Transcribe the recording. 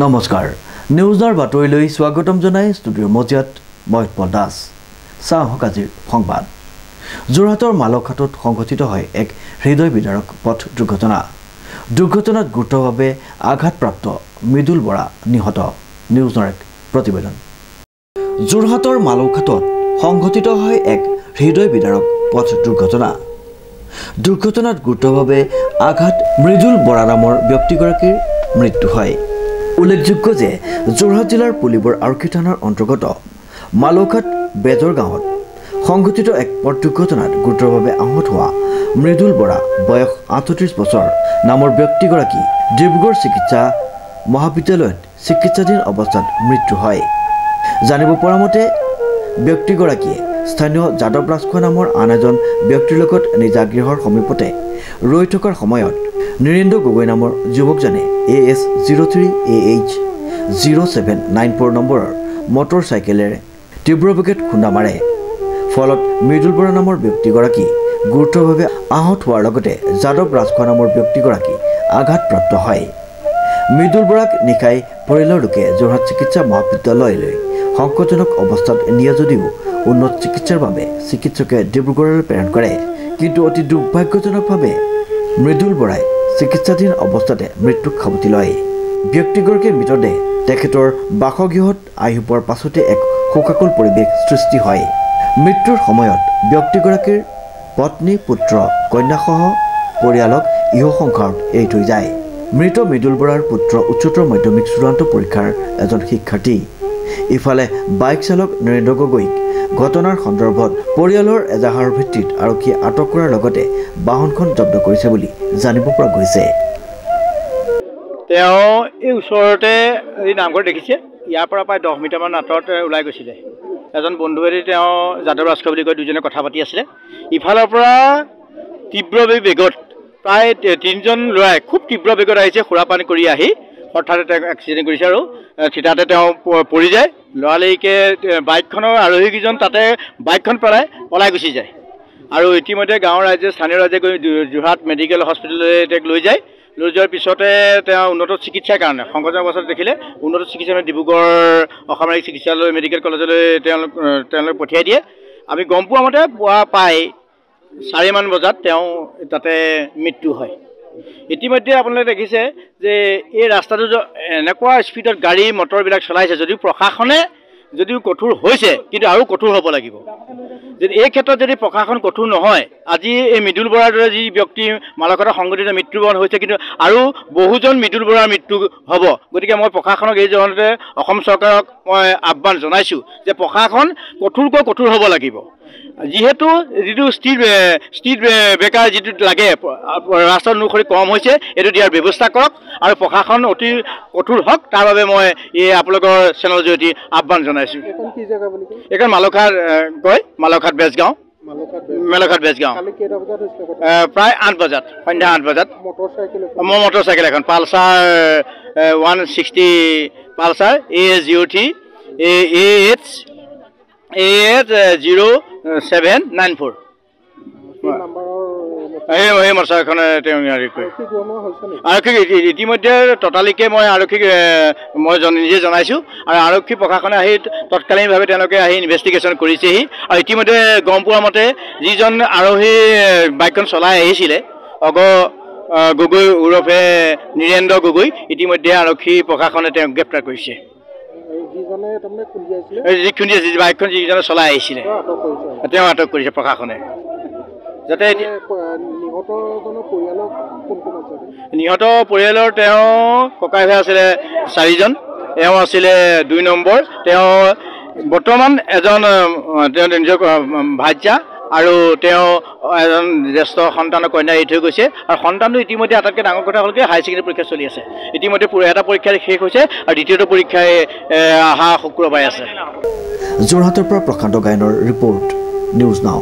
নমস্কাৰ নিউজৰ বাতৰিলৈ স্বাগতম জনাই ষ্টুডিঅ'ৰ মজিয়াত মই দাস চাওক আজিৰ সংবাদ যোৰহাটৰ মালখাটত সংঘটিত হয় এক হৃদয় বিদাৰক পথ দুৰ্ঘটনাত গুৰুতৰভাৱে আঘাতপ্ৰাপ্ত মৃদুল বৰা নিহত নিউজৰ এক প্ৰতিবেদন যোৰহাটৰ মালখাটত সংঘটিত হয় এক হৃদয় বিদাৰক পথ দুৰ্ঘটনাত গুৰুতৰভাৱে আঘাত মৃদুল বৰা নামৰ ব্যক্তিগৰাকীৰ মৃত্যু হয় উল্লেখযোগ্য যে যোৰহাট জিলাৰ পুলিবৰ আৰক্ষী থানাৰ অন্তৰ্গত মালখাট বেজৰ গাঁৱত সংঘটিত এক পথ দুৰ্ঘটনাত গুৰুতৰভাৱে আহত হোৱা মৃদুল বৰা বয়স ৩৮ বছৰ নামৰ ব্যক্তিগৰাকী ডিব্ৰুগড় চিকিৎসা মহাবিদ্যালয়ত চিকিৎসাধীন অৱস্থাত মৃত্যু হয় জানিব পৰা মতে ব্যক্তিগৰাকীয়ে স্থানীয় যাদৱ ৰাজখোৱা নামৰ আন এজন ব্যক্তিৰ লগত নিজা গৃহৰ সমীপতে ৰৈ থকাৰ সময়ত নিৰেন্দ্ৰ গগৈ নামৰ যুৱকজনে AS03AH0794 নম্বৰৰ মটৰ চাইকেলেৰে তীব্ৰ বেগত খুন্দা মাৰে ফলত মৃদুল বৰা নামৰ ব্যক্তিগৰাকী গুৰুতৰভাৱে আহত হোৱাৰ লগতে যাদৱ ৰাজখোৱা নামৰ ব্যক্তিগৰাকী আঘাতপ্ৰাপ্ত হয় মৃদুল বৰাক নিশাই পৰিয়ালৰ লোকে যোৰহাট চিকিৎসা মহাবিদ্যালয়লৈ সংকটজনক অৱস্থাত নিয়া যদিও উন্নত চিকিৎসাৰ বাবে চিকিৎসকে ডিব্ৰুগড়লৈ প্ৰেৰণ কৰে কিন্তু অতি দুৰ্ভাগ্যজনকভাৱে মৃদুল বৰাই চিকিৎসাধীন অৱস্থাতে মৃত্যুক সাৱটি লয় ব্যক্তিগৰাকীৰ মৃতদেহ তেখেতৰ বাসগৃহত আহি পোৱাৰ পাছতে এক শোকাকুল পৰিৱেশ সৃষ্টি হয় মৃত্যুৰ সময়ত ব্যক্তিগৰাকীৰ পত্নী পুত্ৰ কন্যাসহ পৰিয়ালক ইহ সংসাৰত এৰি থৈ যায় মৃত মৃদুল বৰাৰ পুত্ৰ উচ্চতৰ মাধ্যমিক চূড়ান্ত পৰীক্ষাৰ এজন শিক্ষাৰ্থী ইফালে বাইক চালক নৰেন্দ্ৰ গগৈক ঘটনাৰ সন্দৰ্ভত পৰিয়ালৰ এজাহাৰৰ ভিত্তিত আৰক্ষীয়ে আটক কৰাৰ লগতে বাহনখন জব্দ কৰিছে বুলি জানিব পৰা গৈছে তেওঁ এই ওচৰতে এই নামঘৰ দেখিছে ইয়াৰ পৰা প্ৰায় 10 মিটাৰমান আঁতৰত ওলাই গৈছিলে এজন বন্ধুৱে তেওঁ যাদৱ ৰাজখোৱা বুলি কৈ দুজনে কথা পাতি আছিলে ইফালৰ পৰা তীব্ৰ বেগত প্ৰায় 3জন ল'ৰাই খুব তীব্ৰ বেগত আহিছে খুৰাপানী কৰি আহি হঠাৎ তেওঁ এক্সিডেণ্ট কৰিছে আৰু থিতাতে তেওঁ পৰি যায় লৰালৰিকে বাইকখনৰ আৰোহীকেইজন তাতে বাইকখন পলাই গুচি যায় আৰু ইতিমধ্যে গাঁৱৰ ৰাইজে স্থানীয় ৰাইজে গৈ যোৰহাট মেডিকেল হস্পিটেললৈ তেওঁক লৈ যোৱাৰ পিছতে তেওঁ উন্নত চিকিৎসাৰ কাৰণে সংকটজনক অৱস্থাত দেখিলে উন্নত চিকিৎসা ডিব্ৰুগড় অসামৰিক চিকিৎসালয় মেডিকেল কলেজলৈ তেওঁলোক পঠিয়াই দিয়ে আমি গম পোৱা মতে প্ৰায় 4 মান বজাত তেওঁ তাতে মৃত্যু হয় ইতিমধ্যে আপোনালোকে দেখিছে যে এই ৰাস্তাটো এনেকুৱা স্পীডত গাড়ী মটৰবিলাক চলাইছে যদিও প্ৰশাসনে যদিও কঠোৰ হৈছে কিন্তু আৰু কঠোৰ হ'ব লাগিব যদি এই ক্ষেত্ৰত যদি প্ৰশাসন কঠোৰ নহয় আজি এই মৃদুল বৰাৰ দৰে যি ব্যক্তি মালখাটত সংঘটিত মৃত্যুবৰণ হৈছে কিন্তু আৰু বহুজন মৃদুল বৰাৰ মৃত্যু হ'ব গতিকে মই প্ৰশাসনক এই জনতে অসম চৰকাৰক মই আহ্বান জনাইছোঁ যে প্ৰশাসন কঠোৰকৈ কঠোৰ হ'ব লাগিব যিহেতু যিটো ষ্ট্ৰীট ব্ৰেকাৰ যিটো লাগে ৰাস্তাৰ অনুসৰি কম হৈছে এইটো দিয়াৰ ব্যৱস্থা কৰক আৰু প্ৰশাসন অতি কঠোৰ হওক তাৰ বাবে মই এই আপোনালোকৰ চেনেলৰ জৰিয়তে আহ্বান জনাইছোঁ এইখন মালখাট বেজগাঁও প্ৰায় 8 বজাত সন্ধ্যা 8 বজাত মটৰ চাইকেল এখন পালচাৰ 160 পালচাৰ AS03 AH0794 এই মটৰচাইকেলখনে তেওঁ আৰক্ষীক ইতিমধ্যে ততালিকে মই আৰক্ষীক মই নিজে জনাইছোঁ আৰু আৰক্ষী প্ৰশাসনে আহি তৎকালীনভাৱে তেওঁলোকে আহি ইনভেষ্টিগেশ্যন কৰিছেহি আৰু ইতিমধ্যে গম পোৱা মতে যিজন আৰোহী বাইকখন চলাই আহিছিলে গগৈ ওৰফে নিৰেন্দ্ৰ গগৈ ইতিমধ্যে আৰক্ষী প্ৰশাসনে তেওঁক গ্ৰেপ্তাৰ কৰিছে বাইকখন যিজনে চলাই আহিছিলে তেওঁ আটক কৰিছে প্ৰশাসনে যাতে নিহত পৰিয়ালৰ তেওঁ ককাই ভাই আছিলে 4জন এওঁ আছিলে 2 নম্বৰ তেওঁ বৰ্তমান এজন তেওঁ নিজৰ ভাইজা আৰু তেওঁ এজন জ্যেষ্ঠ সন্তানৰ কন্যা এৰি থৈ গৈছে আৰু সন্তানটো ইতিমধ্যে আটাইতকৈ ডাঙৰ কথা হ'ল কি হাই ছেকেণ্ডেৰী পৰীক্ষা চলি আছে ইতিমধ্যে এটা পৰীক্ষা শেষ হৈছে আৰু দ্বিতীয়টো পৰীক্ষাই অহা শুক্ৰবাৰে আছে যোৰহাটৰ পৰা প্ৰশান্ত গায়নৰ ৰিপৰ্ট নিউজ নাও